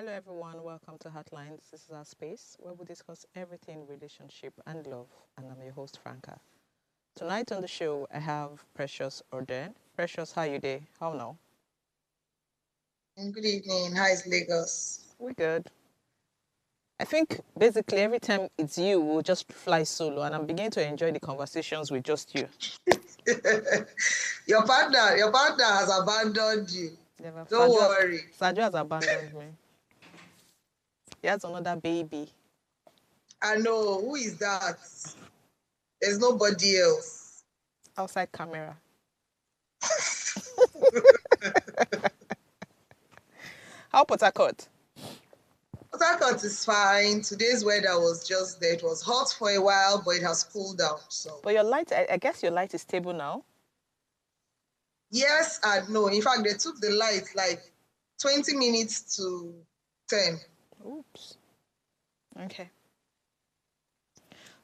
Hello, everyone. Welcome to Heartlines. This is our space where we discuss everything relationship and love. And I'm your host, Franca. Tonight on the show, I have Precious Orden. Precious, how you day? How now? Good evening. How is Lagos? We're good. I think basically every time it's you, we'll just fly solo, and I'm beginning to enjoy the conversations with just you. Your partner has abandoned you. Never. Don't worry. Sajo has abandoned me. He has another baby. I know. Who is that? There's nobody else. Outside camera. How Port Harcourt? Port Harcourt is fine. Today's weather was just there. It was hot for a while, but it has cooled down. So But your light, I guess your light is stable now. yes and no. In fact, they took the light like 20 minutes to 10. Oops. Okay.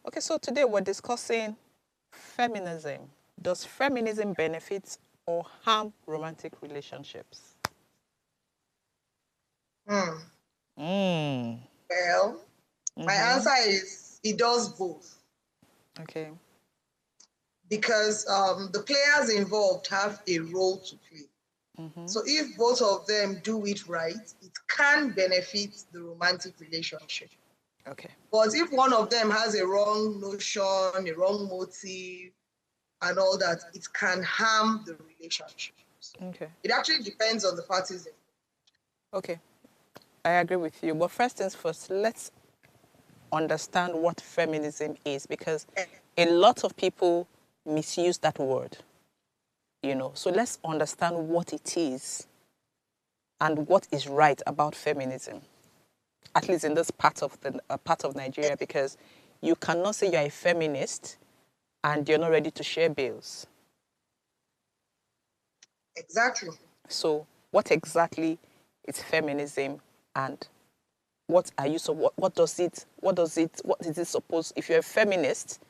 Okay, so today we're discussing feminism. Does feminism benefit or harm romantic relationships? Hmm. Mm. Well, my answer is it does both. Okay. Because the players involved have a role to play. So if both of them do it right, it can benefit the romantic relationship. Okay. But if one of them has a wrong notion, a wrong motive, and all that, it can harm the relationship. So Okay. it actually depends on the parties. Okay. I agree with you. But first things first, let's understand what feminism is because a lot of people misuse that word. So let's understand what it is and what is right about feminism, at least in this part of Nigeria, because you cannot say you're a feminist and you're not ready to share bills. Exactly. So what exactly is feminism, and what is it supposed, if you're a feminist,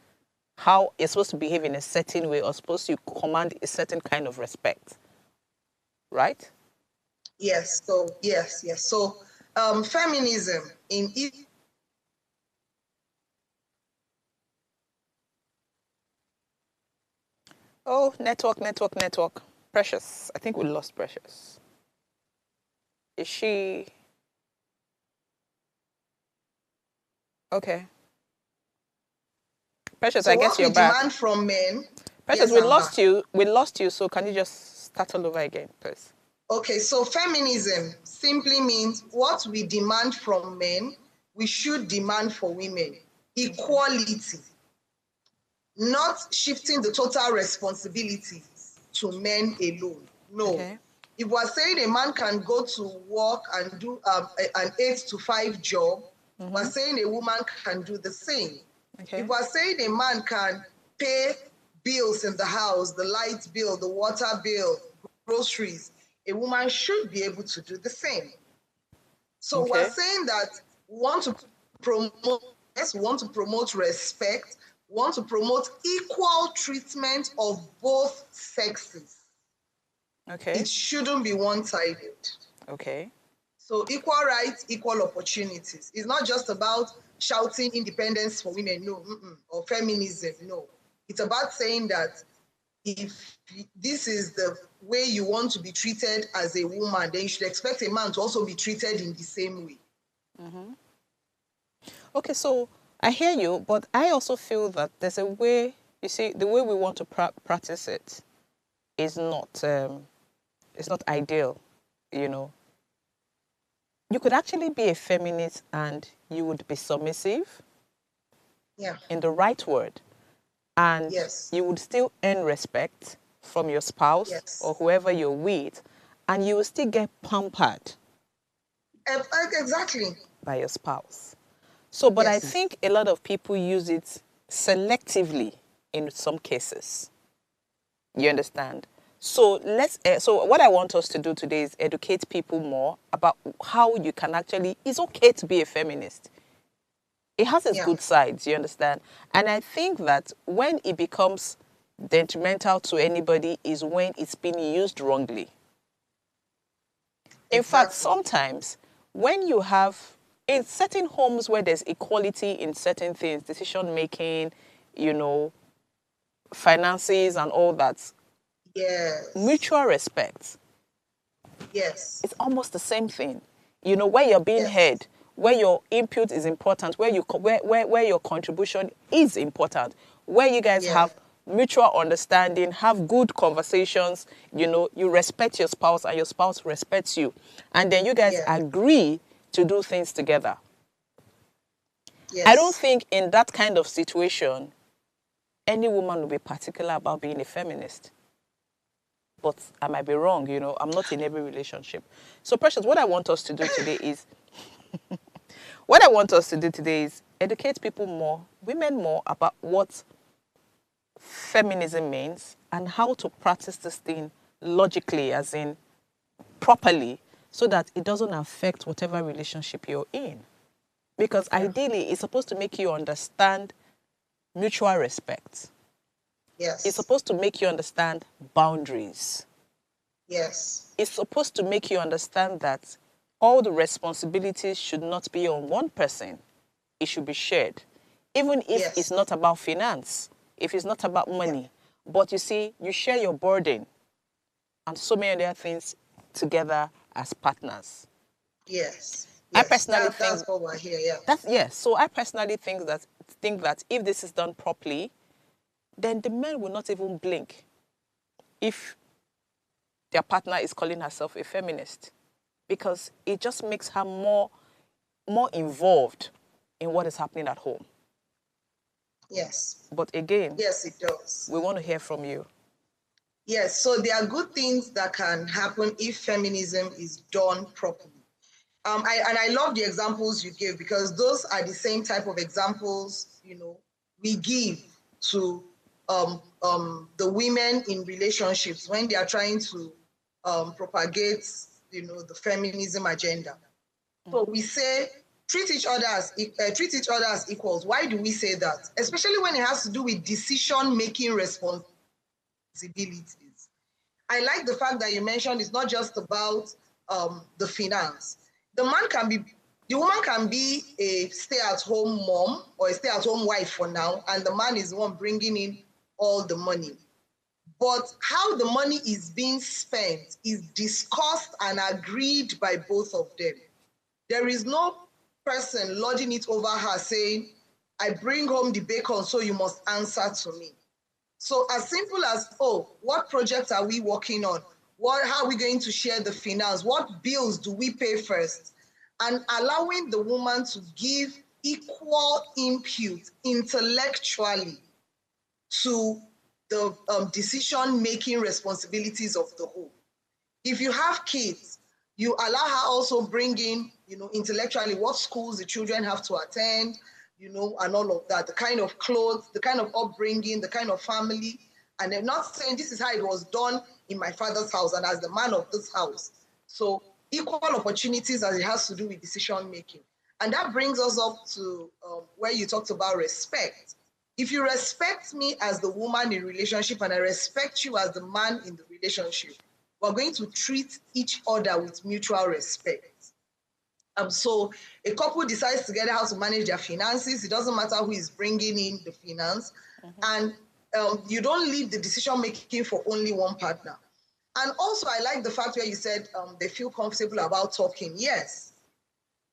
how you're supposed to behave in a certain way or supposed to command a certain kind of respect, right? Yes. So feminism in it. Oh, network. Precious. I think we lost Precious. Is she okay? Precious, So I guess what you're we back. demand from men. Precious, Yes, we I'm lost back. you. We lost you. So can you just start all over again, please? Okay, so feminism simply means what we demand from men, we should demand for women. Equality, not shifting the total responsibilities to men alone. No. Okay. If we're saying a man can go to work and do an 8 to 5 job, we're saying a woman can do the same. Okay. If we're saying a man can pay bills in the house, the light bill, the water bill, groceries, a woman should be able to do the same. So we're saying that we want to promote respect, we want to promote equal treatment of both sexes. Okay. It shouldn't be one-sided. Okay. So equal rights, equal opportunities. It's not just about shouting independence for women, no, or feminism, no. It's about saying that if this is the way you want to be treated as a woman, then you should expect a man to also be treated in the same way. Okay, so I hear you, but I also feel that there's a way, you see, the way we want to practice it is it's not ideal, you know. You could actually be a feminist and you would be submissive. Yeah. In the right word. And yes. You would still earn respect from your spouse or whoever you're with, and you will still get pampered. Exactly. By your spouse. So, but I think a lot of people use it selectively in some cases. You understand? So so what I want us to do today is educate people more about how you can actually, it's okay to be a feminist. It has its good sides, you understand? And I think that when it becomes detrimental to anybody is when it's being used wrongly. In fact, sometimes when you have, in certain homes where there's equality in certain things, decision making, you know, finances and all that, Yes. mutual respect, Yes. it's almost the same thing. You know, where you're being Yes. heard, where your input is important, where where your contribution is important, where you guys Yeah. have mutual understanding, have good conversations, you know, you respect your spouse and your spouse respects you. And then you guys Yeah. agree to do things together. I don't Yes. think in that kind of situation, any woman will be particular about being a feminist. But I might be wrong, you know, I'm not in every relationship. So, Precious, what I want us to do today is educate people more, women more about what feminism means and how to practice this thing logically, as in properly, so that it doesn't affect whatever relationship you're in. Because ideally, it's supposed to make you understand mutual respect. It's Yes. supposed to make you understand boundaries. Yes. It's supposed to make you understand that all the responsibilities should not be on one person. It should be shared. Even if it's Yes. not about finance, if it's not about Yeah. money. But you see, you share your burden and so many other things together as partners. Yes. I Yes. personally That's think what we're here. Yeah. so I personally think that if this is done properly, then the men will not even blink if their partner is calling herself a feminist, because it just makes her more involved in what is happening at home. Yes. But again, Yes, it does. we want to hear from you. Yes. So there are good things that can happen if feminism is done properly. I love the examples you gave, because those are the same type of examples, you know, we give to the women in relationships when they are trying to propagate, you know, the feminism agenda. So we say treat each other as equals. Why do we say that? Especially when it has to do with decision-making responsibilities. I like the fact that you mentioned it's not just about the finance. The woman can be a stay-at-home mom or a stay-at-home wife for now, and the man is the one bringing in all the money. But how the money is being spent is discussed and agreed by both of them. There is no person lording it over her saying, I bring home the bacon, so you must answer to me. So as simple as, oh, what project are we working on? How are we going to share the finance? What bills do we pay first? And allowing the woman to give equal input intellectually to the decision-making responsibilities of the home. If you have kids, you allow her also bring in, you know, intellectually what schools the children have to attend, you know, and all of that, the kind of clothes, the kind of upbringing, the kind of family. And they're not saying this is how it was done in my father's house and as the man of this house. So equal opportunities as it has to do with decision making. And that brings us up to where you talked about respect. If you respect me as the woman in relationship and I respect you as the man in the relationship, we're going to treat each other with mutual respect. So a couple decides together how to manage their finances. It doesn't matter who is bringing in the finance. And you don't leave the decision making for only one partner. And also, I like the fact where you said they feel comfortable about talking. Yes,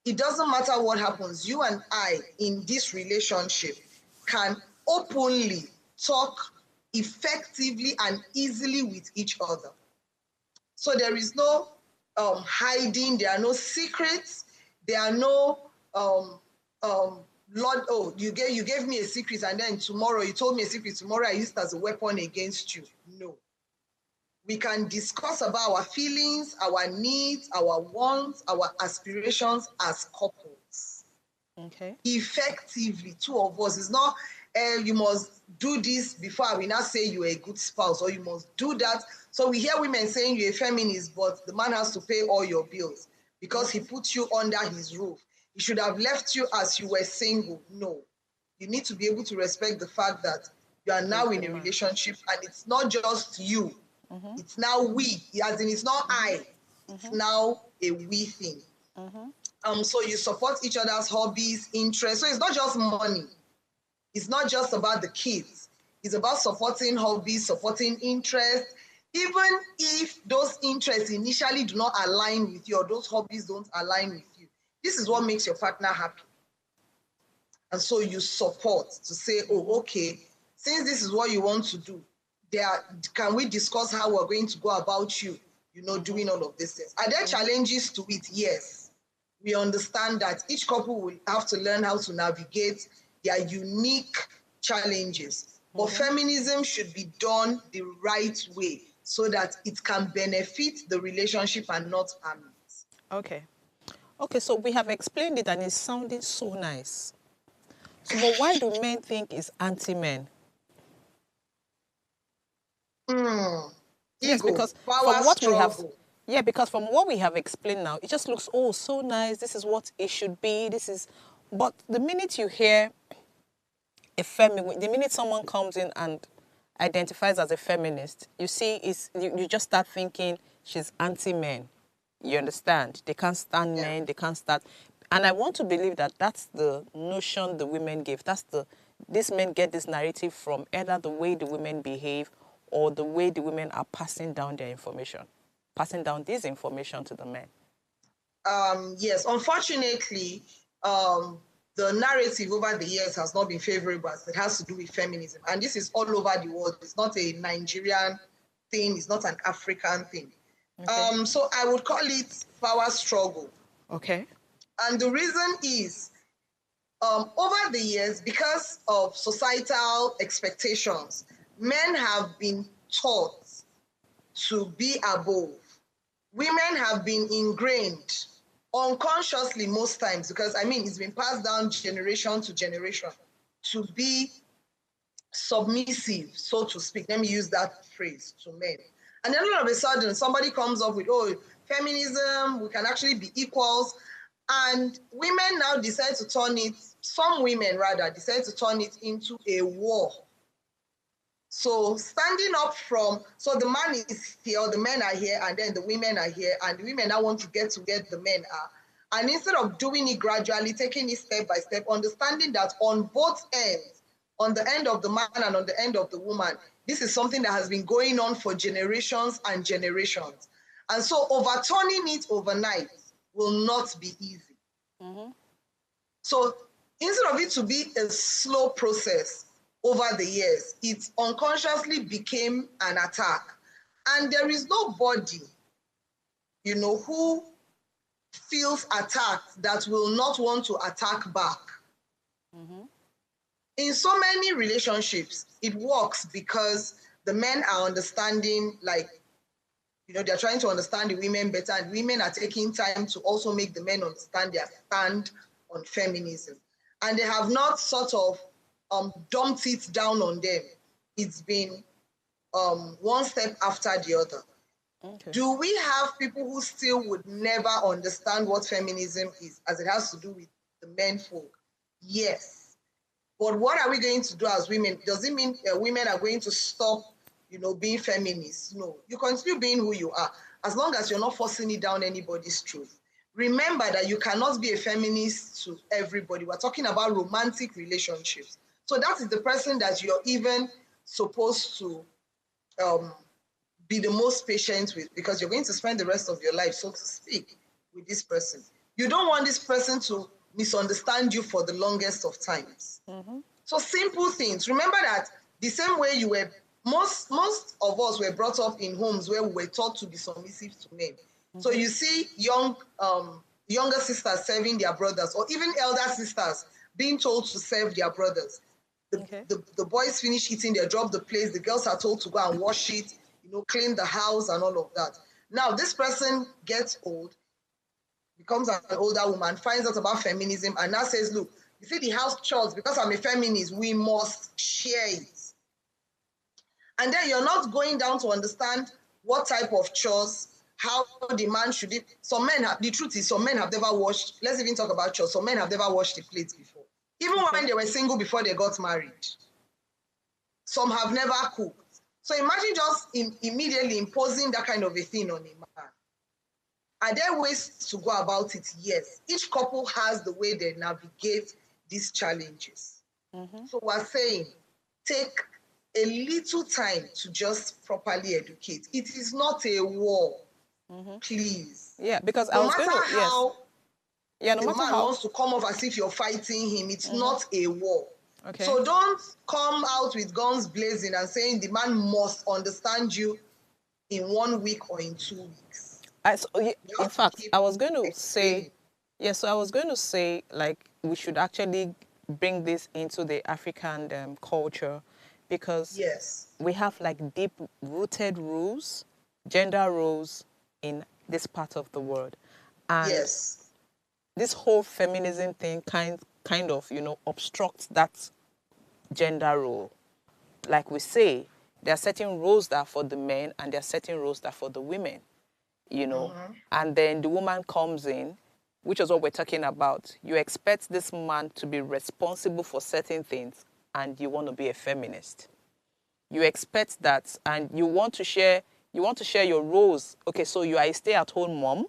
it doesn't matter what happens. You and I in this relationship can openly talk effectively and easily with each other. So there is no hiding, there are no secrets, there are no Lord, oh, you gave me a secret and then tomorrow you told me a secret, tomorrow I used it as a weapon against you. No. We can discuss about our feelings, our needs, our wants, our aspirations as couples. Okay. Effectively, two of us. It's not you must do this before I will not say you're a good spouse, or you must do that. So we hear women saying you're a feminist, but the man has to pay all your bills because he put you under his roof. He should have left you as you were single. No. You need to be able to respect the fact that you are now in a relationship and it's not just you. It's now we, as in it's not I. It's now a we thing. So you support each other's hobbies, interests. So it's not just money. It's not just about the kids. It's about supporting hobbies, supporting interests. Even if those interests initially do not align with you or those hobbies don't align with you, this is what makes your partner happy. And so you support to say, oh, okay, since this is what you want to do, can we discuss how we're going to go about doing all of these things? Are there challenges to it? Yes. We understand that each couple will have to learn how to navigate their unique challenges. But feminism should be done the right way so that it can benefit the relationship and not harm it. Okay. Okay, so we have explained it and it's sounding so nice. So, but why do men think it's anti-men? Yes, Ego, because power from what we have, struggle. yeah, because from what we have explained now, it just looks, oh, so nice. This is what it should be. But the minute you hear the minute someone comes in and identifies as a feminist, you see, you just start thinking she's anti-men. You understand? They can't stand men. They can't start. And I want to believe that that's the notion the women give. These men get this narrative from either the way the women behave or the way the women are passing down their information, passing down this information to the men. Yes, unfortunately, the narrative over the years has not been favorable as it has to do with feminism. And this is all over the world. It's not a Nigerian thing. It's not an African thing. Okay. So I would call it power struggle. Okay. And the reason is, over the years, because of societal expectations, men have been taught to be above. Women have been ingrained unconsciously most times, because it's been passed down generation to generation, to be submissive, so to speak. Let me use that phrase, to men. And then all of a sudden, somebody comes up with, oh, feminism, we can actually be equals. And women now decide to turn it, some women rather, decide to turn it into a war. So standing up so the man is here, the men are here, and then the women are here, and the women now want to get to where the men are. And instead of doing it gradually, taking it step by step, understanding that on both ends, on the end of the man and on the end of the woman, this is something that has been going on for generations and generations. And so overturning it overnight will not be easy. So instead of it to be a slow process over the years, it unconsciously became an attack. And there is nobody, who feels attacked that will not want to attack back. In so many relationships, it works because the men are understanding, they're trying to understand the women better, and women are taking time to also make the men understand their stand on feminism. And they have not sort of dumped it down on them. It's been one step after the other. Okay. Do we have people who still would never understand what feminism is, as it has to do with the men folk? Yes. But what are we going to do as women? Does it mean women are going to stop, being feminists? No. You continue being who you are, as long as you're not forcing it down anybody's truth. Remember that you cannot be a feminist to everybody. We're talking about romantic relationships. So that is the person that you're even supposed to be the most patient with, because you're going to spend the rest of your life, so to speak, with this person. You don't want this person to misunderstand you for the longest of times. So simple things. Remember that the same way most of us were brought up in homes where we were taught to be submissive to men. So you see younger sisters serving their brothers, or even elder sisters being told to serve their brothers. The boys finish eating, they drop the plates, the girls are told to go and wash it, clean the house and all of that. Now this person gets old, becomes an older woman, finds out about feminism, and now says, look, you see the house chores, because I'm a feminist, we must share it. And then you're not going down to understand what type of chores, how the man should it. The truth is, some men have never washed, let's even talk about chores, some men have never washed the plates before. Even when they were single before they got married. Some have never cooked. So imagine just immediately imposing that kind of a thing on a man. Are there ways to go about it? Yes. Each couple has the way they navigate these challenges. So we're saying, take a little time to just properly educate. It is not a war, please. Yeah, because I No was matter going to, yes. how Yeah, no the matter man how. wants to come off as if you're fighting him, it's not a war. Okay. So don't come out with guns blazing and saying the man must understand you in 1 week or in 2 weeks. In fact, I was going to say, explaining. yeah, so I was going to say, like, we should actually bring this into the African culture, because Yes. we have like deep rooted rules, gender roles in this part of the world. And Yes. this whole feminism thing kind of, obstructs that gender role. Like we say, there are certain roles that are for the men and there are certain roles that are for the women, And then the woman comes in, which is what we're talking about. You expect this man to be responsible for certain things and you want to be a feminist. You expect that and you want to share your roles. Okay, so you are a stay-at-home mom.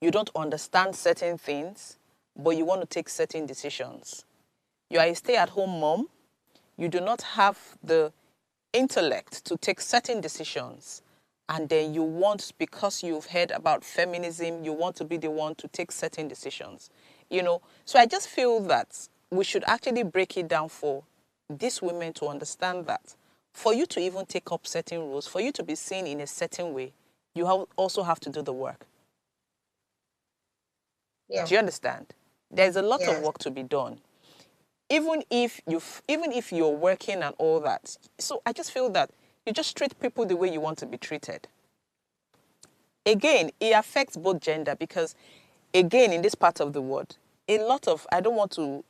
You don't understand certain things, but you want to take certain decisions. You are a stay-at-home mom. You do not have the intellect to take certain decisions. And then you want, because you've heard about feminism, you want to be the one to take certain decisions. So I just feel that we should actually break it down for these women to understand that for you to even take up certain roles, for you to be seen in a certain way, you also have to do the work. Yeah. Do you understand? There's a lot of Yes. work to be done. Even if you're working and all that. So I just feel that you just treat people the way you want to be treated. Again, it affects both gender because, again, in this part of the world, I don't want to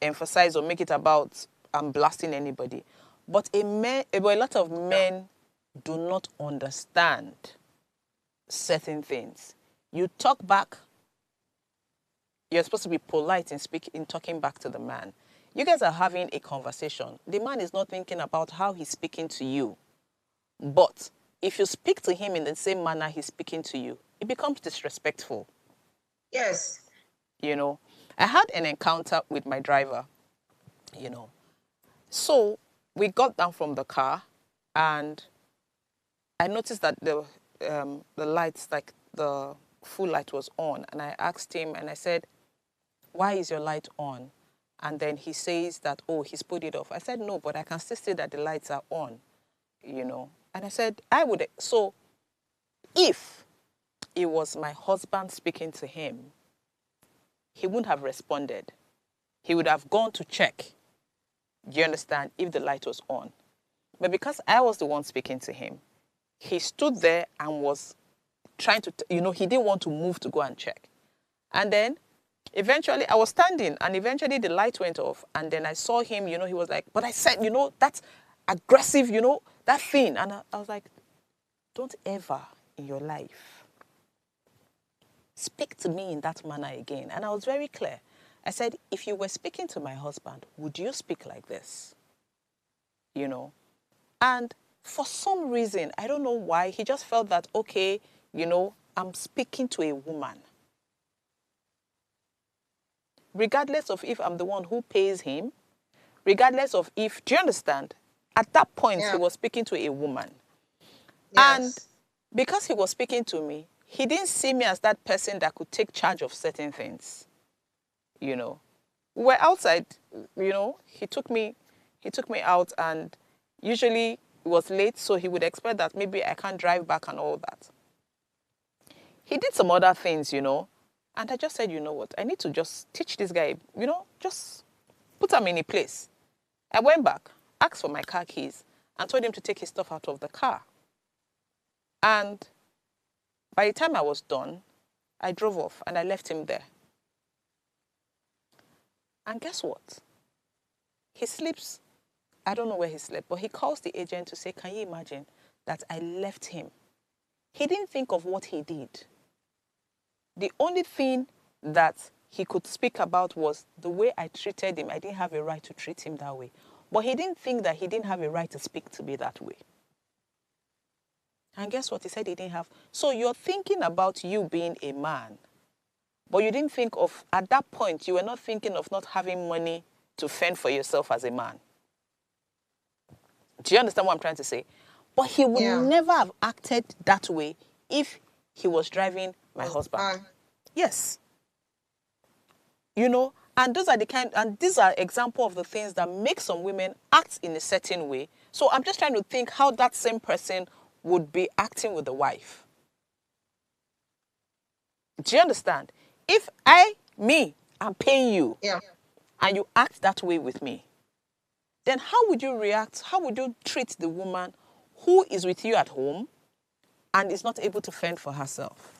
emphasize or make it about I'm blasting anybody, but a lot of men do not understand certain things. You talk back, you're supposed to be polite in talking back to the man. You guys are having a conversation. The man is not thinking about how he's speaking to you. But if you speak to him in the same manner he's speaking to you, it becomes disrespectful. Yes. I had an encounter with my driver, So we got down from the car and I noticed that the lights, like the full light was on. And I asked him and I said, why is your light on? And then he says that, oh, he's put it off. I said, no, but I can still see that the lights are on, And I said, so if it was my husband speaking to him, he wouldn't have responded. He would have gone to check, do you understand, if the light was on. But because I was the one speaking to him, he stood there and was trying to, he didn't want to move to go and check. And then eventually I was standing and eventually the light went off. And then I saw him, he was like, but I said, that's aggressive, that thing. And I was like, don't ever in your life speak to me in that manner again. And I was very clear. I said, if you were speaking to my husband, would you speak like this? And for some reason, I don't know why, he just felt that, okay, I'm speaking to a woman. Regardless of if I'm the one who pays him, regardless of if, do you understand? At that point, He was speaking to a woman. Yes. And because he was speaking to me, he didn't see me as that person that could take charge of certain things. We were outside, he took me out and usually it was late, so he would expect that maybe I can't drive back and all that. He did some other things, and I just said, you know what, I need to just teach this guy, just put him in a place. I went back, asked for my car keys, and told him to take his stuff out of the car. And by the time I was done, I drove off and I left him there. And guess what? He sleeps. I don't know where he slept, but he calls the agent to say, can you imagine that I left him? He didn't think of what he did. The only thing that he could speak about was the way I treated him. I didn't have a right to treat him that way. But he didn't think that he didn't have a right to speak to me that way. And guess what? He said he didn't have. So you're thinking about you being a man, but you didn't think of, at that point, you were not thinking of not having money to fend for yourself as a man. Do you understand what I'm trying to say? But he would never have acted that way if he was driving my husband. Yes. You know, and these are examples of the things that make some women act in a certain way. So I'm just trying to think how that same person would be acting with the wife. Do you understand? If I'm paying you, and you act that way with me, then how would you react? How would you treat the woman who is with you at home and is not able to fend for herself?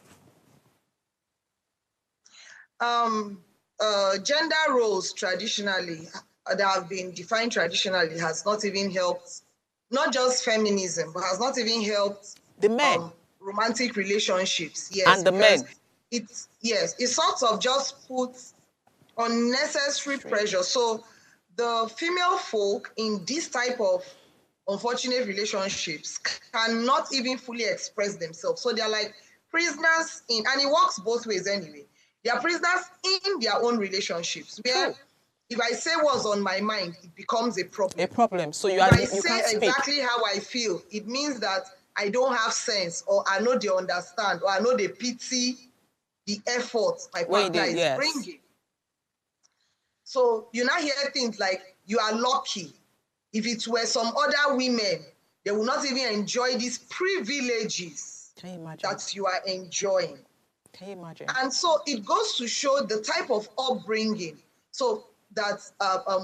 Gender roles traditionally, that have been defined traditionally, has not even helped, not just feminism, but has not even helped the men. Romantic relationships. Yes, and the men. It sort of just puts unnecessary pressure. So the female folk in this type of unfortunate relationships cannot even fully express themselves. So they're like prisoners in, and it works both ways anyway. They are prisoners in their own relationships, where if I say what's on my mind, it becomes a problem. A problem. So you can't say exactly how I feel, it means that I don't have sense, or I know they understand, or I know they pity the effort my partner is bringing. So you now hear things like, you are lucky. If it were some other women, they will not even enjoy these privileges that you are enjoying. Can you imagine? And so it goes to show the type of upbringing, so that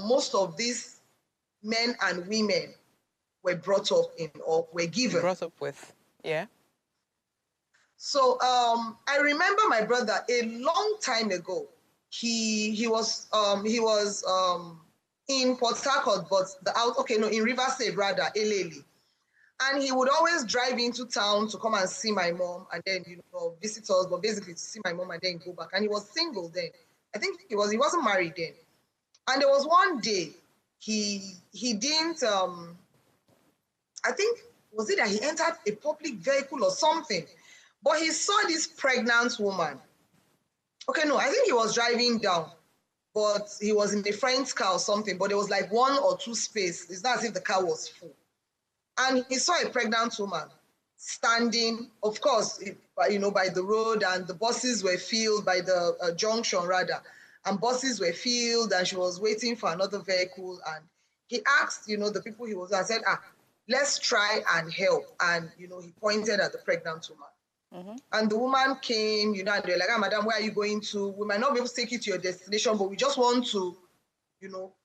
most of these men and women were brought up in, or were given. Brought up with, yeah. So I remember my brother a long time ago. He was in Port Harcourt, but in River State rather, Eleli. And he would always drive into town to come and see my mom, and then visit us, but basically to see my mom and then go back. And he was single then. I think he wasn't married then. And there was one day he didn't I think, was it that he entered a public vehicle or something? But he saw this pregnant woman. Okay, no, I think he was driving down, but he was in a friend's car or something, but there was like 1 or 2 spaces. It's not as if the car was full. And he saw a pregnant woman standing, of course, by the road, and the buses were filled by the junction rather, and buses were filled, and she was waiting for another vehicle. And he asked, the people he was with, and said, let's try and help. And, he pointed at the pregnant woman. Mm-hmm. And the woman came, and they're like, madam, where are you going to? We might not be able to take you to your destination, but we just want to,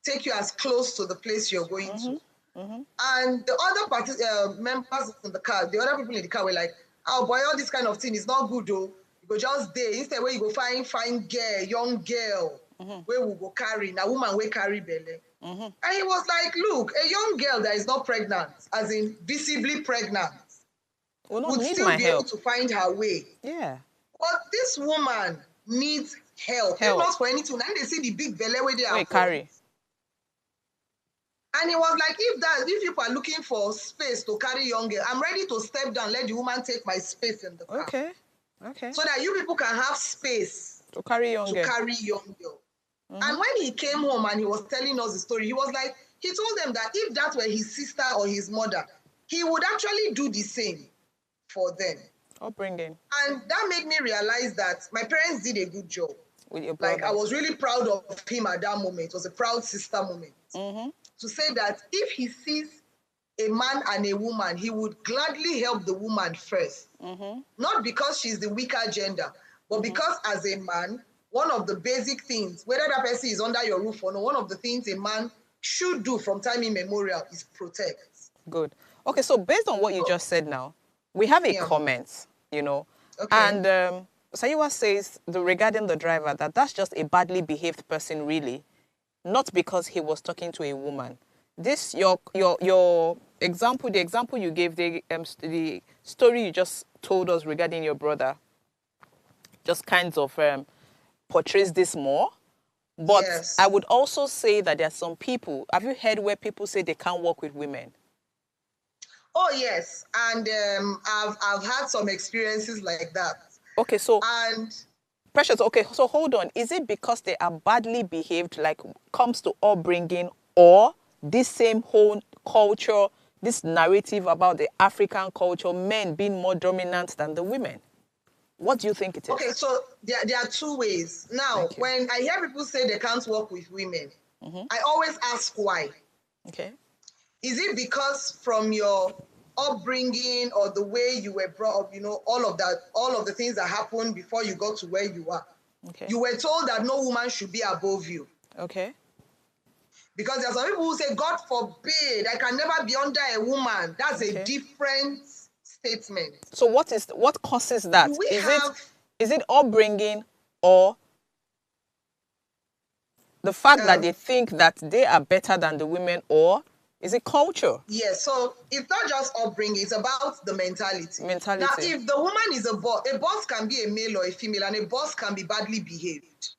take you as close to the place you're going to. Mm-hmm. And the other members in the car, the other people in the car were like, oh boy, all this kind of thing is not good though. You go just there, instead where you go find girl, young girl, where we go carry, now woman will carry belly. Mm-hmm. And he was like, look, a young girl that is not pregnant, as in visibly pregnant, would still be able to find her way. Yeah. But this woman needs help. If not for anything, and they see the big belly where they are carry. And he was like, if people are looking for space to carry young girl, I'm ready to step down, let the woman take my space in the car. Okay. So that you people can have space to carry young girl. Mm-hmm. And when he came home and he was telling us the story, he was like, he told them that if that were his sister or his mother, he would actually do the same for them. Upbringing. And that made me realize that my parents did a good job. With your brother. Like, I was really proud of him at that moment. It was a proud sister moment. Mm-hmm. To say that if he sees a man and a woman, he would gladly help the woman first. Mm-hmm. Not because she's the weaker gender, but because as a man, one of the basic things, whether that person is under your roof or not, one of the things a man should do from time immemorial is protect. Good. Okay, so based on what you just said now, we have a comment, Okay. And Sayiwa says regarding the driver that that's just a badly behaved person, really. Not because he was talking to a woman. This your example, the example you gave, the story you just told us regarding your brother, just kind of portrays this more. But yes. I would also say that there are some people. Have you heard where people say they can't work with women? Oh yes, and I've had some experiences like that. Okay, so And Precious, okay, so hold on. Is it because they are badly behaved, like comes to upbringing, or this same whole culture, this narrative about the African culture, men being more dominant than the women? What do you think it okay, is? so there are two ways. Now, Thank you. when I hear people say they can't work with women, I always ask why. Okay. Is it because from your upbringing or the way you were brought up, all of that, all of the things that happened before you got to where you are? Okay. You were told that no woman should be above you. Okay. Because there are some people who say, God forbid, I can never be under a woman. That's a Okay. different statement. So what causes that? Do we Is have it upbringing, or the fact that um, they think that they are better than the women, or is it culture? yes, so it's not just upbringing, it's about the mentality. Now, Mentality. if the woman is a boss can be a male or a female, and a boss can be badly behaved.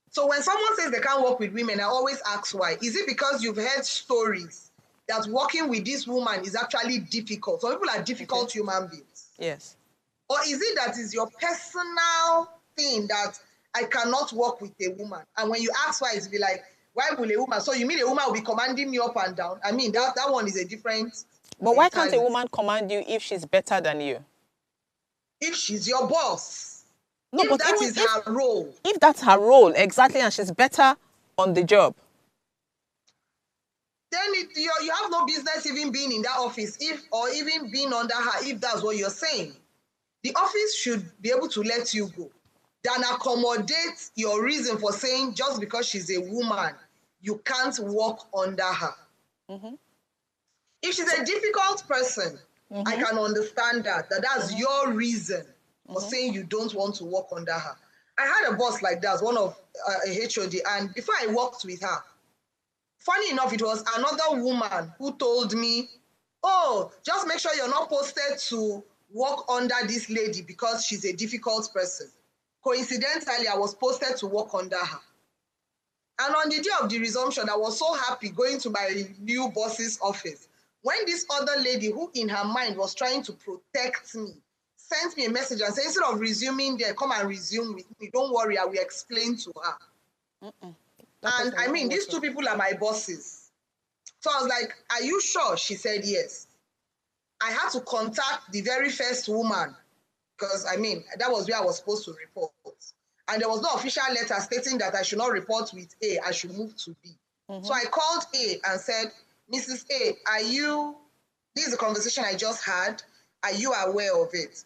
So when someone says they can't work with women, I always ask why. Is it because you've heard stories that working with this woman is actually difficult? Some people are difficult human beings. Yes. Or is it that is your personal thing that I cannot work with a woman? And when you ask why, it's be like, why will a woman? So you mean a woman will be commanding me up and down? I mean, that one is a different But why can't a mentality. woman command you if she's better than you? If she's your boss, No, if but that even is her role, if that's her role, exactly, and she's better on the job. then you have no business even being in that office, or even being under her, if that's what you're saying. The office should be able to let you go than accommodate your reason for saying just because she's a woman, you can't work under her. If she's a difficult person, I can understand that's your reason for saying you don't want to work under her. I had a boss like that, one of a HOD, and before I worked with her, funny enough, it was another woman who told me, oh, just make sure you're not posted to work under this lady because she's a difficult person. Coincidentally, I was posted to work under her. And on the day of the resumption, I was so happy going to my new boss's office when this other lady, who in her mind was trying to protect me, sent me a message and said, instead of resuming there, come and resume with me. Don't worry, I will explain to her. And I mean, these two people are my bosses. So I was like, are you sure? She said yes. I had to contact the very first woman because, I mean, that was where I was supposed to report. And there was no official letter stating that I should not report with A, I should move to B. So I called A and said, Mrs. A, this is a conversation I just had. Are you aware of it?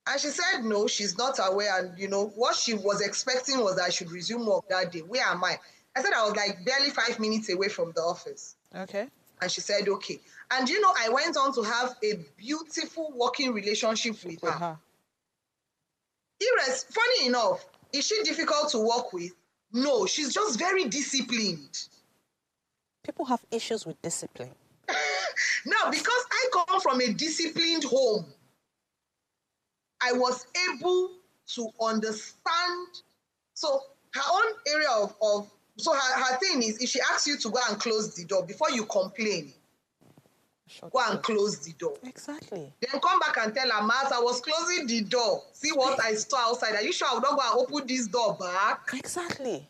And she said, no, she's not aware. And, what she was expecting was that I should resume work that day. Where am I? I said I was like barely 5 minutes away from the office. Okay. And she said, okay. And, I went on to have a beautiful working relationship with her. Funny enough, is she difficult to work with? No, she's just very disciplined. People have issues with discipline. Now, because I come from a disciplined home, I was able to understand. So her own area so her thing is, if she asks you to go and close the door, before you complain, go and close the door. Exactly. Then come back and tell her, Mas, I was closing the door. See what I saw outside. Are you sure I would not go and open this door back? Exactly.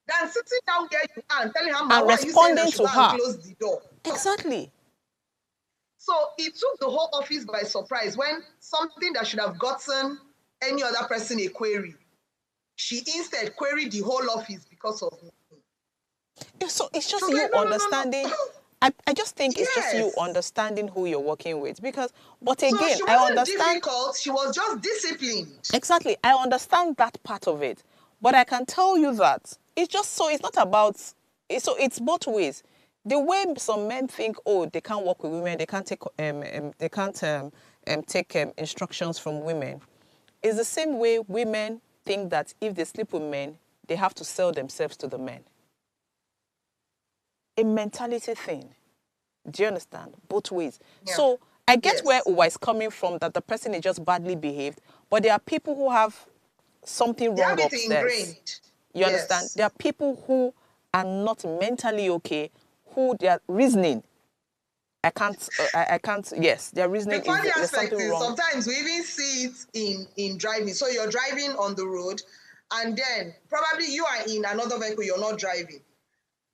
Then sitting down there you are and telling her, And why are you saying I responding should to go and her. close the door? Exactly. So it took the whole office by surprise when something that should have gotten any other person a query, she instead queried the whole office because of me. So it's just So you like, no, understanding. no. I just think it's just you Yes. understanding who you're working with, but So again, she I wasn't understand. difficult, she was just disciplined. Exactly. I understand that part of it. But I can tell you that it's not about, it's both ways. The way some men think, oh, they can't work with women, they can't take instructions from women, is the same way women think that if they sleep with men, they have to sell themselves to the men. A mentality thing. Do you understand? Both ways. Yeah. So I get where Yes. Uwa is coming from, that the person is just badly behaved, but there are people who have something They wrong have it upstairs. ingrained. You understand? Yes. There are people who are not mentally okay, who their reasoning I can't. Yes, their reasoning The is funny there's aspect something is wrong. sometimes we even see it in driving. So you're driving on the road, and then probably you are in another vehicle, you're not driving.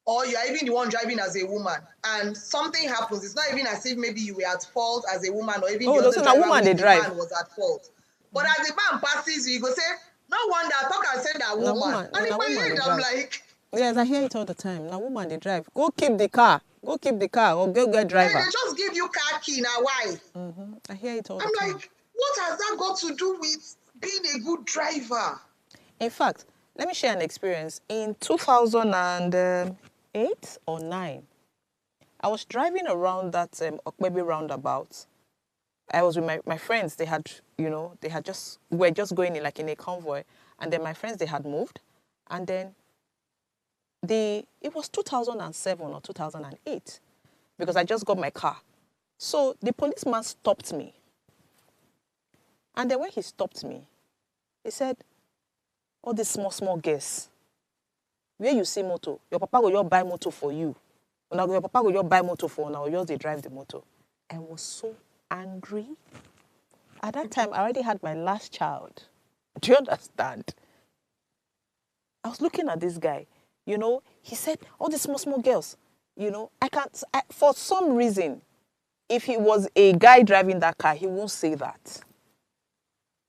Or you're even the one driving as a woman, and something happens. It's not even as if maybe you were at fault as a woman, or even the Those other are a driver, woman which they the drive. man was at fault. But as the man passes you, you go say, no wonder, I thought I said that woman. And in my head, I'm like, yes, I hear it all the time. Now, woman they drive. Go keep the car. Go keep the car or go get driver. Hey, they just give you car key now. Why? I hear it all the I'm time. like, what has that got to do with being a good driver? In fact, let me share an experience. In 2008 or 9, I was driving around that Okpebi roundabout. I was with my friends. They had, we're just going in like in a convoy. And then my friends, they had moved. And then it was 2007 or 2008 because I just got my car. So the policeman stopped me. And then when he stopped me, he said, all these small girls, where you see motor, your papa will just buy motor for you. Now your papa will just buy motor for now, yours they drive the motor. I was so angry. At that time, I already had my last child. Do you understand? I was looking at this guy, he said, all these small girls, for some reason, if he was a guy driving that car, he won't say that.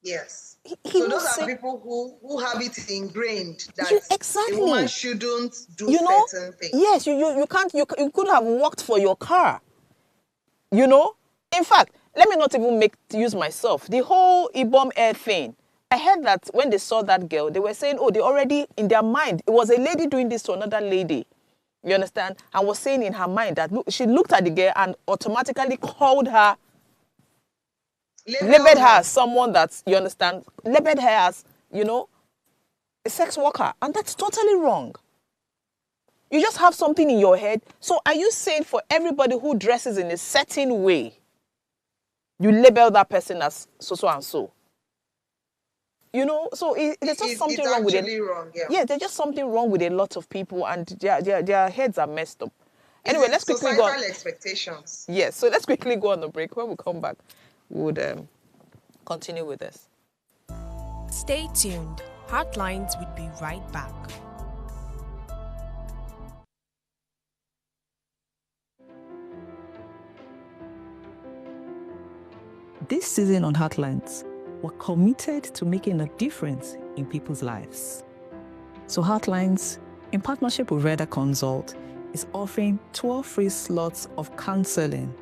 Yes. He so those are people who have it ingrained that exactly. a woman shouldn't do certain things. Yes, you can't, you could have worked for your car. In fact, let me not even use myself. The whole Ibom Air thing. I heard that when they saw that girl, they were saying, oh, they already, in their mind, it was a lady doing this to another lady. You understand? And was saying in her mind that she looked at the girl and automatically called her, labeled her as someone that, you understand, labeled her as, a sex worker. And that's totally wrong. You just have something in your head. So are you saying for everybody who dresses in a certain way, you label that person as so and so? So there's just something wrong with it. Yeah, there's just something wrong with a lot of people, and their heads are messed up. Anyway, let's quickly go on. Societal expectations. Yes, so let's quickly go on the break. When we come back, we'll continue with this. Stay tuned. Heartlines will be right back. This season on Heartlines, we're committed to making a difference in people's lives. So Heartlines, in partnership with Reda Consult, is offering 12 free slots of counseling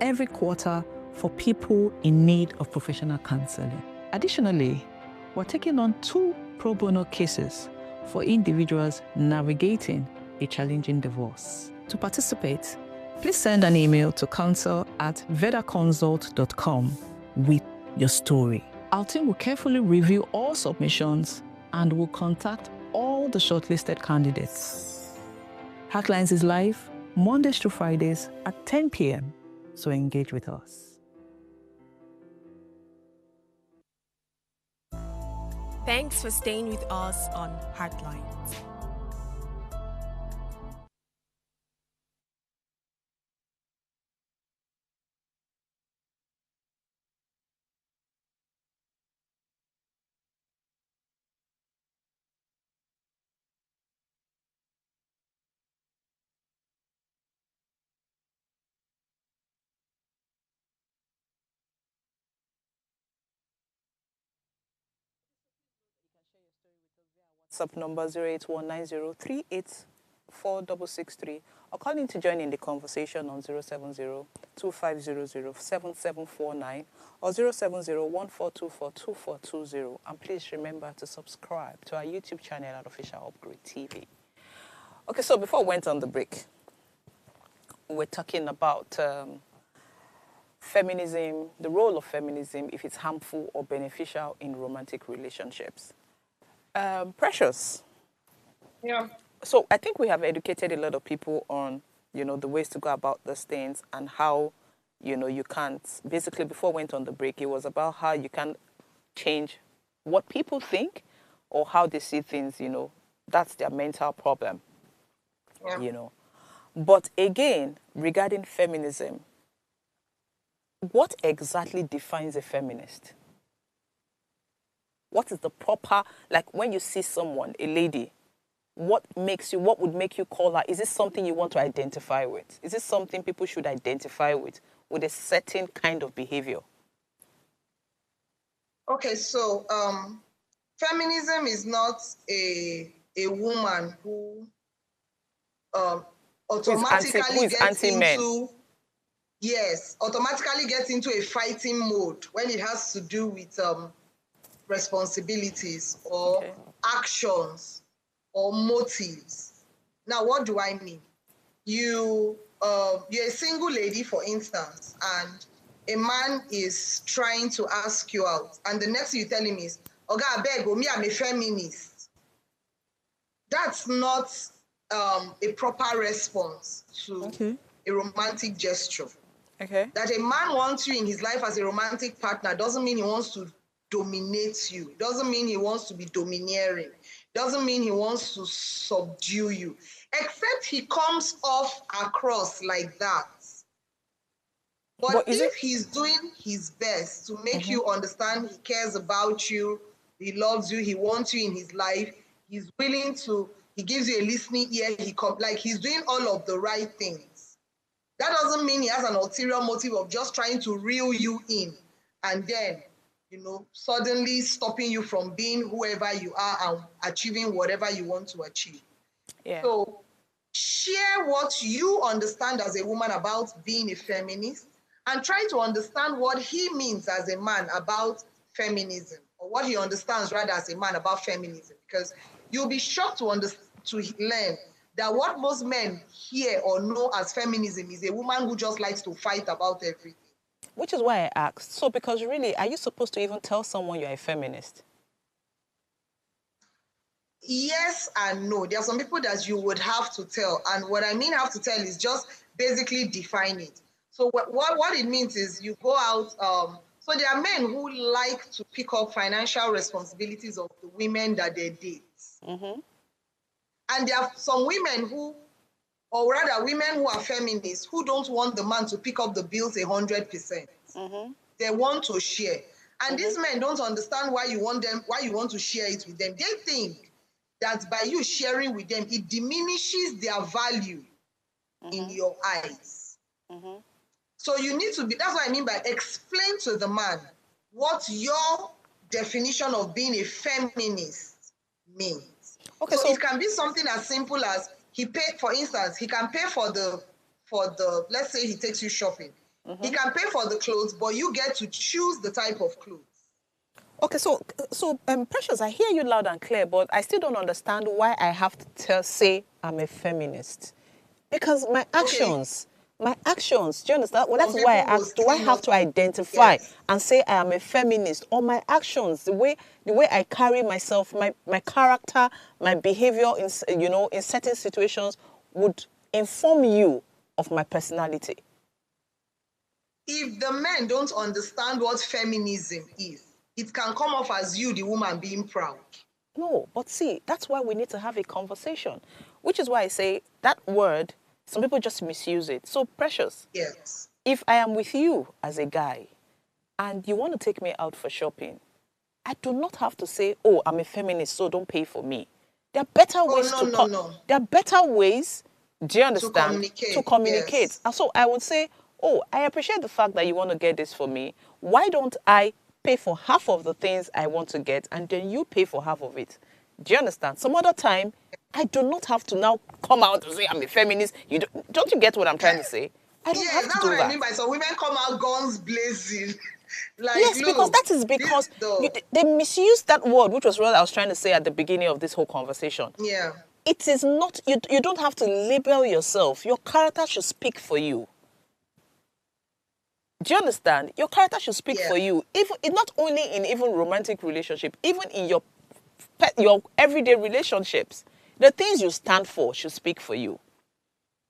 every quarter for people in need of professional counseling. Additionally, we're taking on 2 pro bono cases for individuals navigating a challenging divorce. To participate, please send an email to counsel@vedaconsult.com with your story. Our team will carefully review all submissions and will contact all the shortlisted candidates. Heartlines is live Mondays to Fridays at 10 p.m. So engage with us. Thanks for staying with us on Heartlines. WhatsApp number 08190384663 or call in to join in the conversation on 070-2500-7749 or 070-1424-2420. And please remember to subscribe to our YouTube channel at Official Upgrade TV. Okay, so before we went on the break, we're talking about feminism, the role of feminism, if it's harmful or beneficial in romantic relationships. Precious. Yeah. So I think we have educated a lot of people on, the ways to go about these things and how, you can't. Basically, before we went on the break, it was about how you can change what people think or how they see things, that's their mental problem, Yeah. But again, regarding feminism, what exactly defines a feminist? What is the proper, like when you see someone, a lady, what would make you call her? Is this something you want to identify with? Is this something people should identify with a certain kind of behavior? Okay, so feminism is not a woman who automatically Who is gets anti-men? into, yes, automatically gets into a fighting mode when it has to do with responsibilities or actions or motives. Now, what do I mean? You're a single lady, for instance, and a man is trying to ask you out, and the next thing you tell him is, "Oga, abeg, me, I'm a feminist." That's not a proper response to a romantic gesture. Okay. That a man wants you in his life as a romantic partner doesn't mean he wants to dominate you. It doesn't mean he wants to be domineering. It doesn't mean he wants to subdue you. Except he comes off across like that. But if he's doing his best to make you understand he cares about you, he loves you, he wants you in his life, he's willing to, he gives you a listening ear, he's doing all of the right things. That doesn't mean he has an ulterior motive of just trying to reel you in and then, suddenly stopping you from being whoever you are and achieving whatever you want to achieve. Yeah. So share what you understand as a woman about being a feminist and try to understand what he means as a man about feminism, or what he understands rather as a man about feminism, because you'll be shocked to learn that what most men hear or know as feminism is a woman who just likes to fight about everything. Which is why I asked. So, because really, are you supposed to even tell someone you're a feminist? Yes and no. There are some people that you would have to tell. And what I mean have to tell is just basically define it. So what it means is you go out. So there are men who like to pick up financial responsibilities of the women that they date. And there are some women who, or rather women who are feminists, who don't want the man to pick up the bills 100%. They want to share. And these men don't understand why you want to share it with them. They think that by you sharing with them, it diminishes their value in your eyes. So you need to that's what I mean by explain to the man what your definition of being a feminist means. Okay, so it can be something as simple as for instance, he can pay for the, let's say he takes you shopping. He can pay for the clothes, but you get to choose the type of clothes. Okay, so Precious, I hear you loud and clear, but I still don't understand why I have to say I'm a feminist. Because my actions, do you understand? Well, that's why I asked, do I have to identify and say I am a feminist? Or my actions, the way I carry myself, my character, my behavior in certain situations would inform you of my personality. If the men don't understand what feminism is, it can come off as you, the woman, being proud. No, but see, that's why we need to have a conversation, which is why I say that word, some people just misuse it. So, Precious, yes, if I am with you as a guy and you want to take me out for shopping, I do not have to say, oh, I'm a feminist, so don't pay for me. There are better ways There are better ways, do you understand? To communicate. Yes. And so I would say, oh, I appreciate the fact that you want to get this for me. Why don't I pay for half of the things I want to get and then you pay for half of it? Do you understand? Some other time, I do not have to now come out and say I'm a feminist. Don't you get what I'm trying to say? I don't have to do that. That's what I mean by some women come out guns blazing. Yes, because that is because they misuse that word, which was what I was trying to say at the beginning of this whole conversation. Yeah. It is not, you don't have to label yourself. Your character should speak for you. Do you understand? Your character should speak for you. Not only in even romantic relationship, even in your everyday relationships. The things you stand for should speak for you.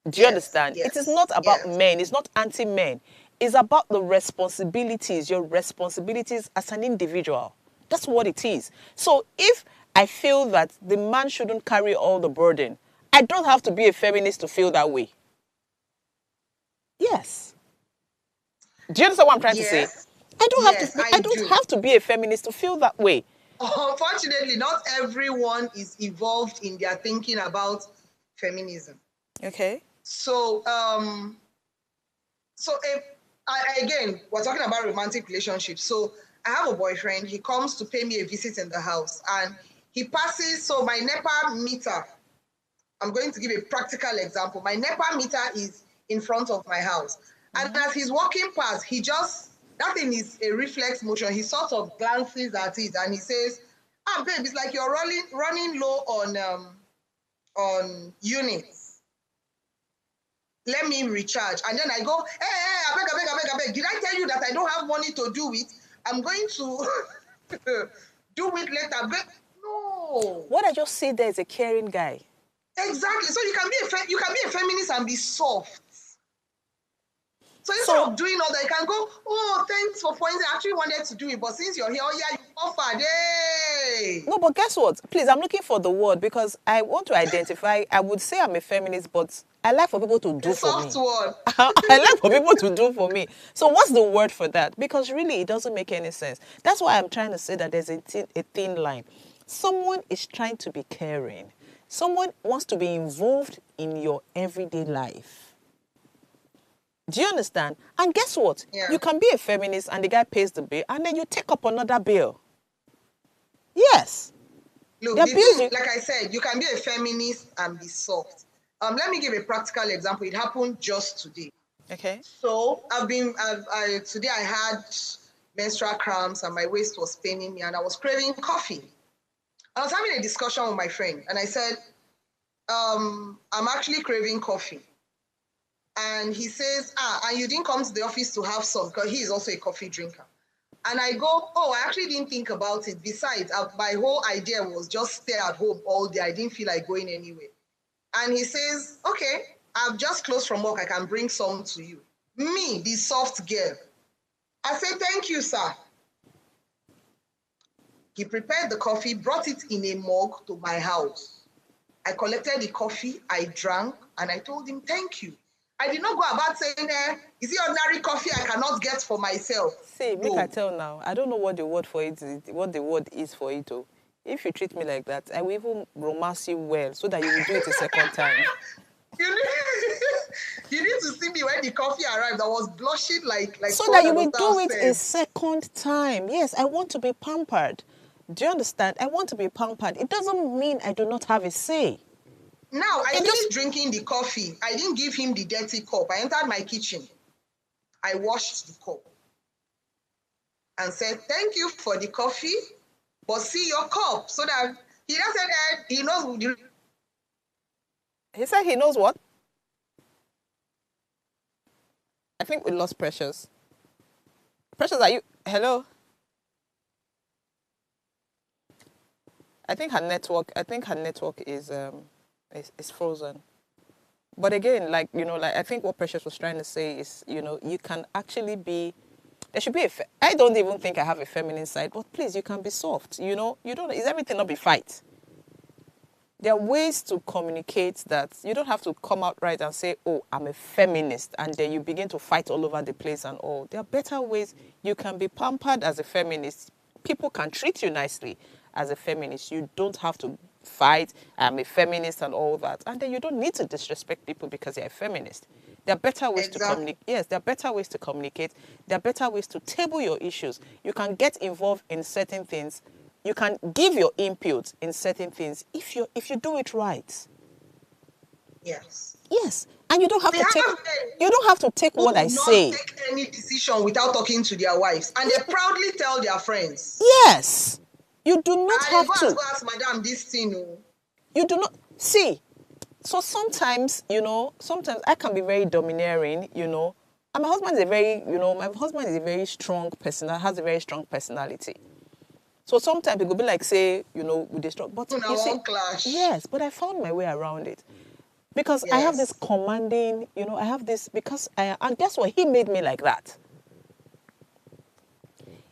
Do you understand? Yes. It is not about men. It's not anti-men. It's about the responsibilities, your responsibilities as an individual. That's what it is. So if I feel that the man shouldn't carry all the burden, I don't have to be a feminist to feel that way. Yes. Do you understand what I'm trying to say? Yes. I don't have Yes, to. I I don't do. have to be a feminist to feel that way. Unfortunately, not everyone is evolved in their thinking about feminism. Okay. So, again, we're talking about romantic relationships. So I have a boyfriend. He comes to pay me a visit in the house, and he passes. So my NEPA meter. I'm going to give a practical example. My NEPA meter is in front of my house, and as he's walking past, that thing is a reflex motion. He sort of glances at it and he says, "Ah, babe, it's like you're running low on units. Let me recharge." And then I go, hey, I beg. Did I tell you that I don't have money to do it? I'm going to do it later. But no. What I just see there is a caring guy. Exactly. So you can be a feminist and be soft. So instead of doing all that, you can go, oh, thanks for pointing. I actually wanted to do it, but since you're here, oh yeah, you offered. Hey. No, but guess what? Please, I'm looking for the word because I want to identify. I would say I'm a feminist, but I like for people to do for me. Soft word. I like for people to do for me. So what's the word for that? Because really, it doesn't make any sense. That's why I'm trying to say that there's a thin line. Someone is trying to be caring. Someone wants to be involved in your everyday life. Do you understand? And guess what? Yeah. You can be a feminist and the guy pays the bill and then you take up another bill. Yes. Look, like I said, you can be a feminist and be soft. Let me give a practical example. It happened just today. Okay. So today I had menstrual cramps and my waist was paining me and I was craving coffee. I was having a discussion with my friend and I said, I'm actually craving coffee. And he says, and you didn't come to the office to have some, because he is also a coffee drinker. And I go, oh, I actually didn't think about it. Besides, my whole idea was just stay at home all day. I didn't feel like going anywhere. And he says, okay, I've just closed from work. I can bring some to you. Me, the soft girl. I said, thank you, sir. He prepared the coffee, brought it in a mug to my house. I collected the coffee, I drank, and I told him, thank you. I did not go about saying, is it ordinary coffee I cannot get for myself? See, make I tell now. I don't know what the word for it is, what the word is for it. Oh. If you treat me like that, I will even romance you well so that you will do it a second time. You need to see me when the coffee arrived. I was blushing like so that you will do it a second time. Yes, I want to be pampered. Do you understand? I want to be pampered. It doesn't mean I do not have a say. Now, I finished drinking the coffee. I didn't give him the dirty cup. I entered my kitchen. I washed the cup and said, thank you for the coffee, but see your cup. So that he just said he knows. He said he knows what? I think we lost Precious. Precious, are you? Hello? I think her network is frozen. But again, I think what Precious was trying to say is, you can actually be, there should be I don't even think I have a feminine side, but please, you can be soft, you don't, is everything not be fight? There are ways to communicate that you don't have to come out right and say, oh, I'm a feminist, and then you begin to fight all over the place and all. There are better ways. You can be pampered as a feminist. People can treat you nicely as a feminist. You don't have to fight, I'm a feminist and all that. And then you don't need to disrespect people because you're a feminist. There are better ways to communicate. Yes, there are better ways to communicate. There are better ways to table your issues. You can get involved in certain things. You can give your input in certain things if you do it right. Yes. Yes. And you don't have to take what I say. Take any decision without talking to their wives. And they proudly tell their friends. Yes. You do not have to. Go ask madam this thing. You do not see. So sometimes I can be very domineering, and my husband is a very strong person that has a very strong personality. So sometimes it could be like, say, with the strong, but you see, clash. Yes, but I found my way around it. Because I have this commanding, I have this, and guess what? He made me like that.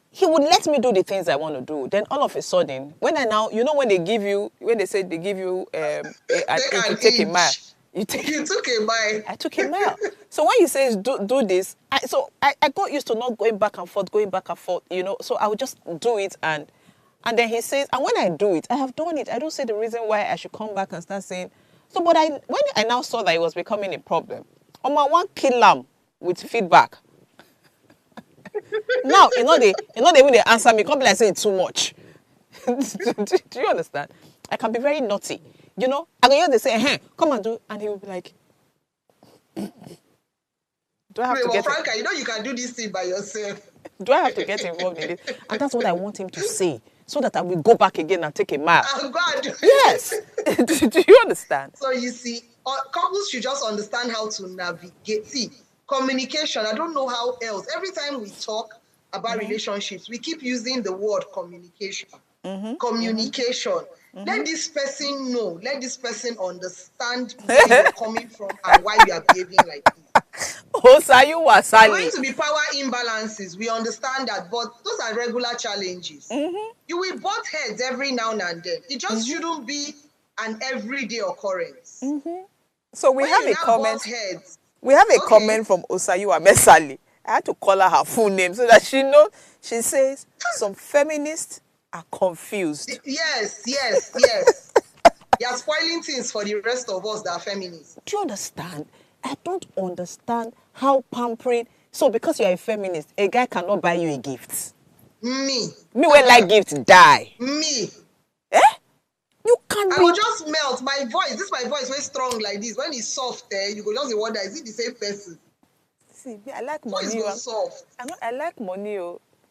He would let me do the things I want to do. Then all of a sudden, when they say they give you, you take a mile. You took a mile. I took a mile. So when he says do this, I got used to not going back and forth, you know. So I would just do it, and then he says, and when I do it, I have done it. I don't see the reason why I should come back and start saying. So, but when I now saw that it was becoming a problem, on my one kill him with feedback. Now they when they answer me, come like saying too much. do you understand? I can be very naughty, you know. I can hear they say, "Hey, come and do," and he will be like. Do I have to get Franca, you know you can do this thing by yourself. Do I have to get involved in this? And that's what I want him to say, so that I will go back again and take a mile. I'm glad. Yes. Do you understand? So you see, couples should just understand how to navigate. See, communication, I don't know how else. Every time we talk about relationships, we keep using the word communication. Communication. Let this person know. Let this person understand where you're coming from and why you are behaving like this. Oh, Sayu was There are going to be power imbalances. We understand that, but those are regular challenges. You will butt heads every now and then. It just shouldn't be an everyday occurrence. So we have a comment. We have a comment from Osayiwa Mesali. I had to call her full name so that she knows. She says some feminists are confused. Yes. You're spoiling things for the rest of us that are feminists. Do you understand? I don't understand how pampering. So because you're a feminist, a guy cannot buy you a gift. Me when like gift die. Me. You can't. I will just melt my voice. This my voice very strong like this. When it's soft, you go just wonder, is it the same person? See, I like money. So it's soft. I like money.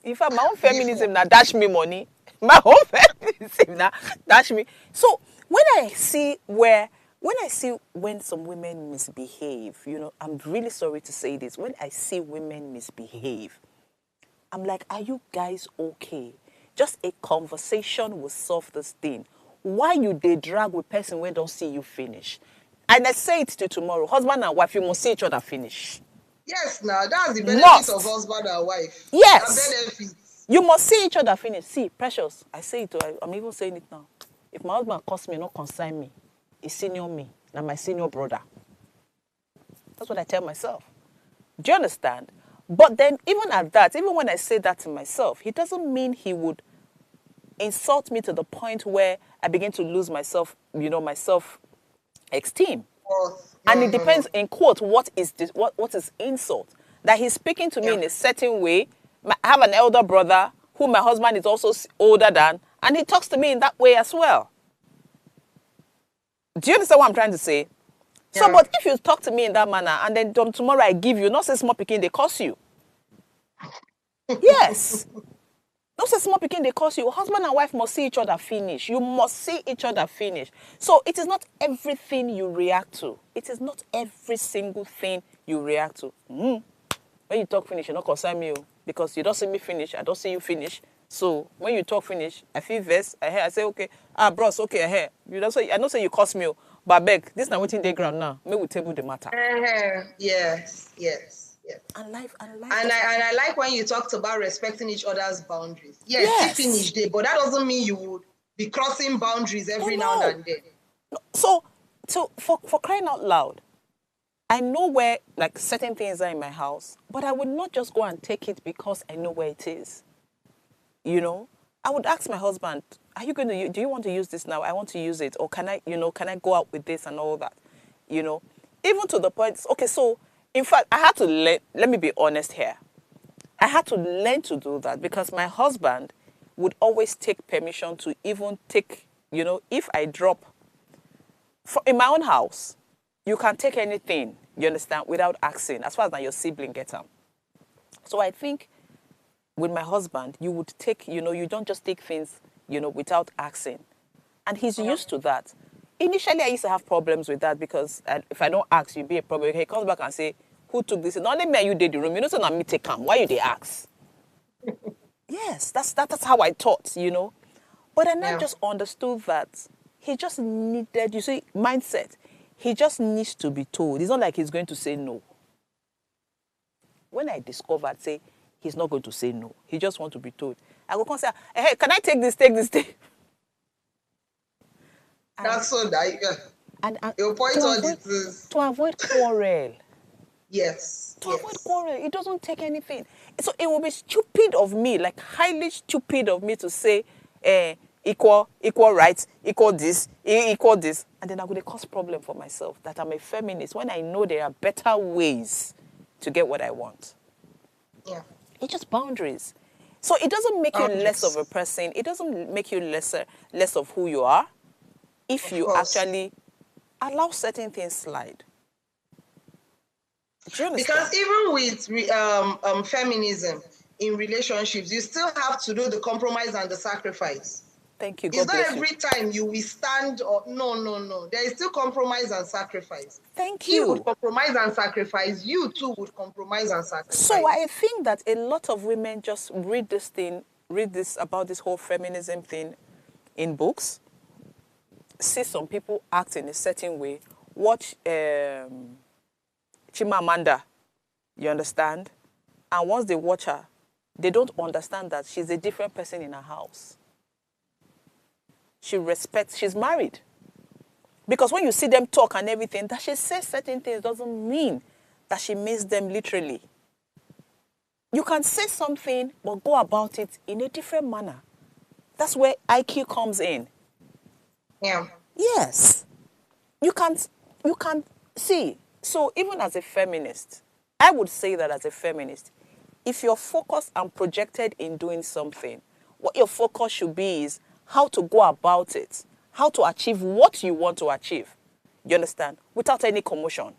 In fact, my own feminism now dash me money. My own feminism now dash me. So when I see when some women misbehave, you know, I'm really sorry to say this. When I see women misbehave, I'm like, are you guys okay? Just a conversation will solve this thing. Why you dey drag with person when don't see you finish? And I say it to tomorrow. Husband and wife, you must see each other finish. Yes, now that's the benefit of husband and wife. Yes. You must see each other finish. See, precious. I say it to I'm even saying it now. If my husband calls me, not consign me. He's senior me. Now my senior brother. That's what I tell myself. Do you understand? But then even at that, even when I say that to myself, it doesn't mean he would insult me to the point where I begin to lose myself, you know, my self-esteem. And it depends, in quote, what is this, what is insult? That he's speaking to me in a certain way. I have an elder brother who my husband is also older than, and he talks to me in that way as well. Do you understand what I'm trying to say? So, but if you talk to me in that manner, and then tomorrow I give you, not say small picking, they cost you. Yes. Not say small picking, they cost you. Husband and wife must see each other finish. You must see each other finish. So it is not everything you react to. It is not every single thing you react to. When you talk finish, you don't concern me, because you don't see me finish, I don't see you finish. So when you talk finish, I feel vest, I say, okay, bros, okay, you don't say, I don't say you cost me, but I beg, this is not waiting day ground now. May we table the matter. Yes. And I like when you talked about respecting each other's boundaries. Yes. Finish day, but that doesn't mean you would be crossing boundaries every now and then. No. So for crying out loud, I know where like certain things are in my house, but I would not just go and take it because I know where it is. You know, I would ask my husband, do you want to use this now? I want to use it. Or can I go out with this and all that? You know, even to the point, okay, so in fact, I had to let me be honest here. I had to learn to do that because my husband would always take permission to even take, you know, if I drop, in my own house, you can take anything, you understand, without asking, as far as your sibling gets them. So I think with my husband, you would take, you know, you don't just take things, you know, without asking. And he's used to that. Initially, I used to have problems with that because if I don't ask, you'd be a problem. He comes back and say, who took this? Not let me and you did the room. You know, so now me take him. Why you they ask? Yes, that's how I thought, you know. But then I just understood that he just needed, you see, mindset. He just needs to be told. It's not like he's going to say no. When I discovered, say, he's not going to say no. He just wants to be told. I will come say, hey, can I take this? That's so that and your point on this is to avoid quarrel. Yes. To avoid quarrel. It doesn't take anything. So it will be stupid of me, like highly stupid of me to say, equal rights, equal this, equal this. And then I'm going to cause problem for myself that I'm a feminist when I know there are better ways to get what I want. Yeah. It's just boundaries. So it doesn't make you less of a Boundaries. person. It doesn't make you less of who you are if Of you course. actually allow certain things slide. Do you understand? Because even with feminism in relationships, you still have to do the compromise and the sacrifice. Thank you. It's God not bless you. every time you will stand or no. There is still compromise and sacrifice. Thank He you. would compromise and sacrifice. You too would compromise and sacrifice. So I think that a lot of women just read this about this whole feminism thing in books, see some people act in a certain way, watch Chimamanda, you understand? And once they watch her, they don't understand that she's a different person in her house. She's married. Because when you see them talk and everything, that she says certain things doesn't mean that she means them literally. You can say something, but go about it in a different manner. That's where IQ comes in. Yeah. Yes. You can see. So even as a feminist, I would say that as a feminist, if you're focused and projected in doing something, what your focus should be is how to go about it, how to achieve what you want to achieve. You understand? Without any commotion.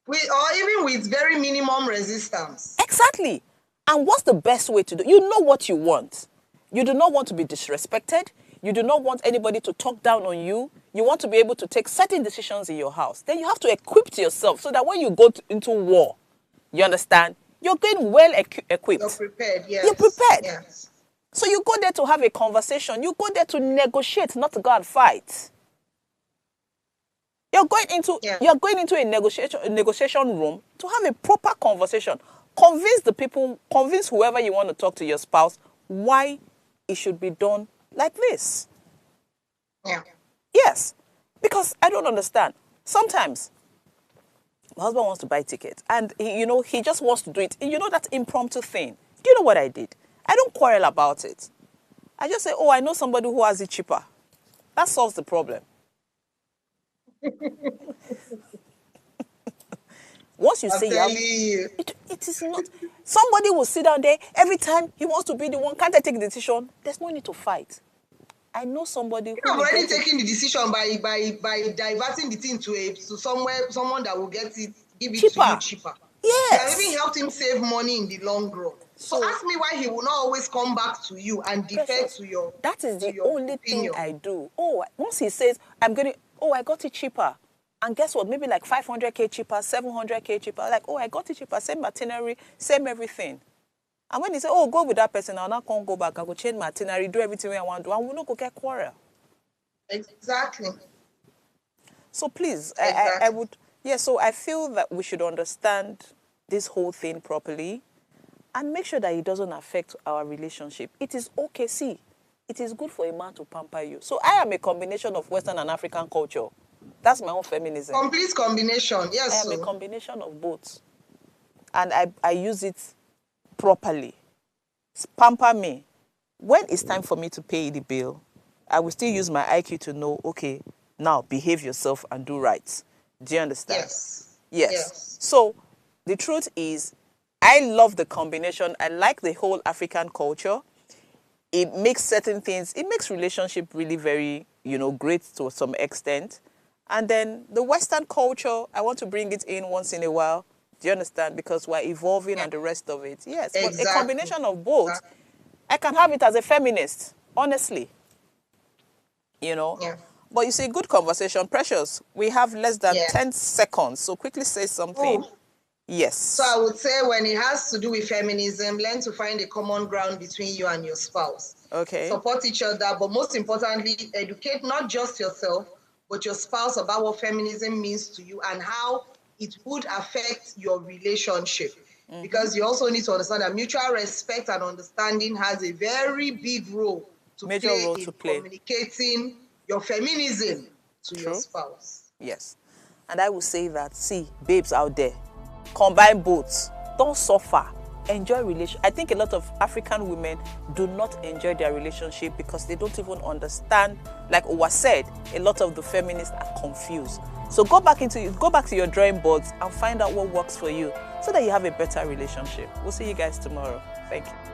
Or even with very minimum resistance. Exactly. And what's the best way to do? You know what you want. You do not want to be disrespected. You do not want anybody to talk down on you. You want to be able to take certain decisions in your house. Then you have to equip yourself so that when you go into war, you understand, you're going well equipped. You're prepared, yes. You're prepared. Yes. So you go there to have a conversation. You go there to negotiate, not to go and fight. You're going into a negotiation room to have a proper conversation. Convince whoever you want to talk to, your spouse, why it should be done like this. Yeah. Yes. Because I don't understand. Sometimes my husband wants to buy tickets and he just wants to do it. That impromptu thing. Do you know what I did? I don't quarrel about it. I just say, I know somebody who has it cheaper. That solves the problem. Once you say it is not. Somebody will sit down there every time he wants to be the one. Can't I take the decision? There's no need to fight. I know somebody who. You've already taken the decision by diverting the thing to someone that will give it cheaper. to you cheaper. Yes. You have even helped him save money in the long run. So ask me why he will not always come back to you and defer to your. That is the only thing I do. Once he says I got it cheaper. And guess what? Maybe like 500K cheaper, 700K cheaper. Like, I got it cheaper. Same itinerary, same everything. And when he say, go with that person, I'll not go back. I go change my itinerary, do everything I want to do. And we'll not go get quarrel. Exactly. So please, exactly. I would, so I feel that we should understand this whole thing properly and make sure that it doesn't affect our relationship. It is okay. See, it is good for a man to pamper you. So I am a combination of Western and African culture. That's my own feminism. Complete combination, yes. I am a combination of both. And I use it properly. Pamper me. When it's time for me to pay the bill, I will still use my IQ to know, okay, now behave yourself and do right. Do you understand? Yes. So the truth is, I love the combination. I like the whole African culture. It makes certain things, it makes relationship really very, great to some extent. And then the Western culture, I want to bring it in once in a while. Do you understand? Because we're evolving and the rest of it. Yes, exactly. But a combination of both, I can have it as a feminist, honestly. Yeah. But you see, good conversation. Precious, we have less than 10 seconds. So quickly say something. Yes. So I would say when it has to do with feminism, learn to find a common ground between you and your spouse. Okay. Support each other, but most importantly, educate not just yourself, but your spouse about what feminism means to you and how it would affect your relationship. Mm-hmm. Because you also need to understand that mutual respect and understanding has a very big role to play in communicating your feminism to your spouse. Yes. And I will say that, see, babes out there, Combine both. Don't suffer. Enjoy relation. I think a lot of African women do not enjoy their relationship because they don't even understand. Like Owa said, a lot of the feminists are confused. So go back to your drawing boards and find out what works for you so that you have a better relationship. We'll see you guys tomorrow. Thank you.